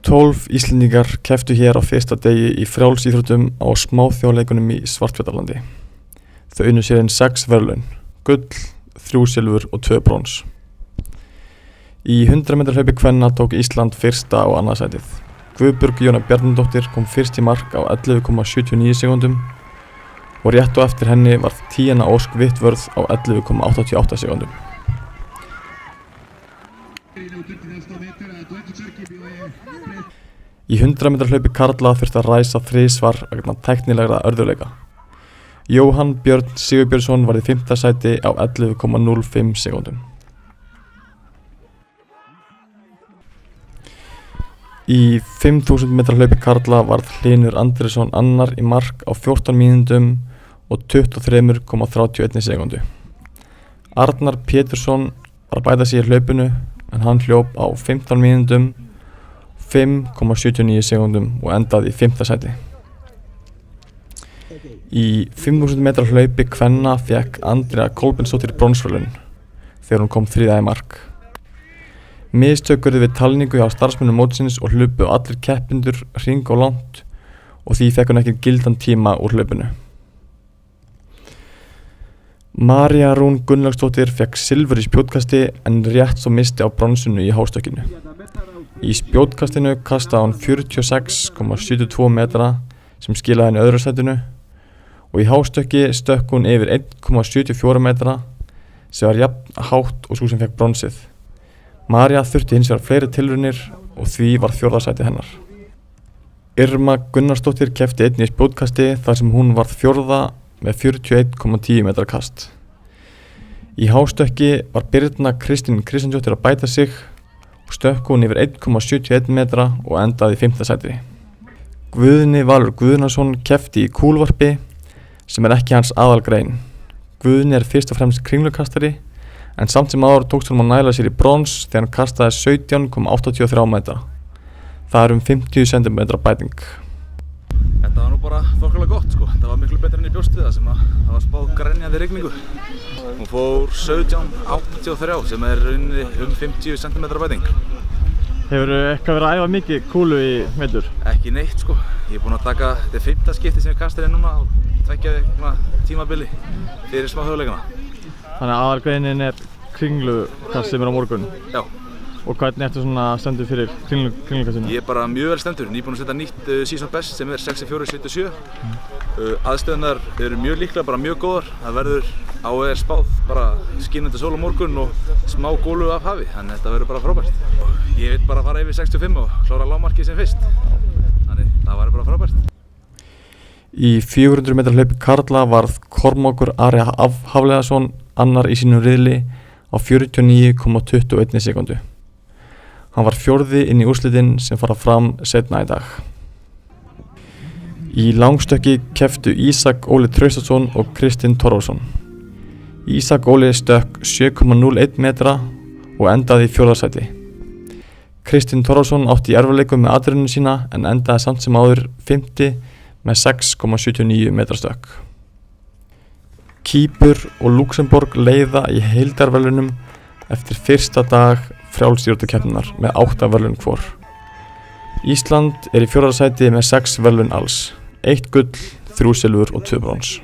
12 Íslendingar kepptu hér á fyrsta degi í frjálsíþróttum á smáþjóðleikunum í Svartfjallalandi. Þau unnu sér inn 6 verðlaun, gull, 3 silfur og 2 brons. Í 100 metra hlaupi kvenna tók Ísland fyrsta og annað sætið. Guðbjörg Jóna Bjarnadóttir kom fyrst í mark á 11,79 sekúndum og rétt á eftir henni varð Tíana Ósk Vittvörð á 11,88 sekúndum. Í 100 metra hlaupi karla þurfti að ræsa þrisvar vegna tæknilegra örðugleika. Jóhann Björn Sigurbjörnsson var í 5. sæti á 11,05 sekúndum. Í 5000 metra hlaupi karla varð Hlynur Andrésson annar í mark á 14 mínútum og 23,31 sekúndu. Arnar Pétursson var að bæta sig í hlaupinu en hann hljóp á 15 mínútum, 5,79 sekúndum og endaði í 5. sæti. Í 5000 metra hlaupi kvenna fékk Andrea Kolbeinsdóttir bronsverðlaun þegar hún kom 3. í mark. Mistök urðu við talningu hjá starfsmönnum mótsins og hlupu allir keppendur hring og langt og því fékk hún ekki gildan tíma úr hlaupinu. María Rún Gunnlaugsdóttir fékk silfur í spjótkasti en rétt svo misti á bronsinu í hástökkinu. Í spjótkastinu kastaði hún 46,72 metra sem skilaði henni öðru sætinu og í hástökki stökk hún yfir 1,74 metra sem var jafn hátt og svo sem fékk bronsið. María þurfti hins vegar fleiri tilraunir og því var 4. sæti hennar. Irma Gunnarsdóttir keppti einnig í spjótkasti þar sem hún varð 4. með 41,10 metra kast. Í hástökki var Birna Kristín Kristjánsdóttir að bæta sig og stökk hún yfir 1,71 metra og endaði í 5. sæti. Guðni Valur Guðnason keppti í kúluvarpi sem ekki hans aðalgrein. Guðni fyrst og fremst kringlukastari en samt sem áður tókst honum að næla sér í brons þegar hann kastaði 17,83 metra. Það 50 cm bæting. Þetta var nú bara þokkalega gott sko. Þetta var miklu betra enn í bjóst við það sem það var spáð grenjandi rigningu. Hún fór 17,83 sem rauninni 50 cm bæting. Hefurðu eitthvað verið að æfa mikið kúlu í vetur? Ekki neitt sko. Ég búinn að taka þetta 5. skipti sem ég kasta hérna núna og tveggja tímabili fyrir smáþjóðleikana. Þannig að aðalgreinin kringlukast sem á morgun? Já. Og hvernig ertu svona stendur fyrir kringlukastinu? Ég bara mjög vel stendur. Nýbúinn að setja nýtt season best sem 64,77. Aðstöðunar eru mjög líklega bara mjög góðar. Það verður spáð bara skínandi sól á morgun og smá gólu af hafi. Þannig þetta verður bara frábært. Ég vil bara fara yfir 65 og klára lágmarkið sem fyrst. Þannig það verður bara frábært. Í 400 metra hlaupi karla varð Kormákur Ari Hafleðason annar í sínum riðli á 49,21 sekúndu. Hann var 4. inn í úrslitin sem fara fram seinna í dag. Í langstökki kepptu Ísak Óli Traustason og Kristinn Torfason. Ísak Óli stökk 7,01 metra og endaði í 4. sæti. Kristinn Torfason átti í erfiðleikum með aðruninu sína en endaði samt sem áður 5. með 6,79 metra stökk. Kýpur og Luxemborg leiða í heildarverðlaunum eftir fyrsta dag frjálsíþróttakeppninnar með 8 verðlaun hvor. Ísland í 4. sæti með 6 verðlaun alls, 1 gull, 3 silfur og 2 brons.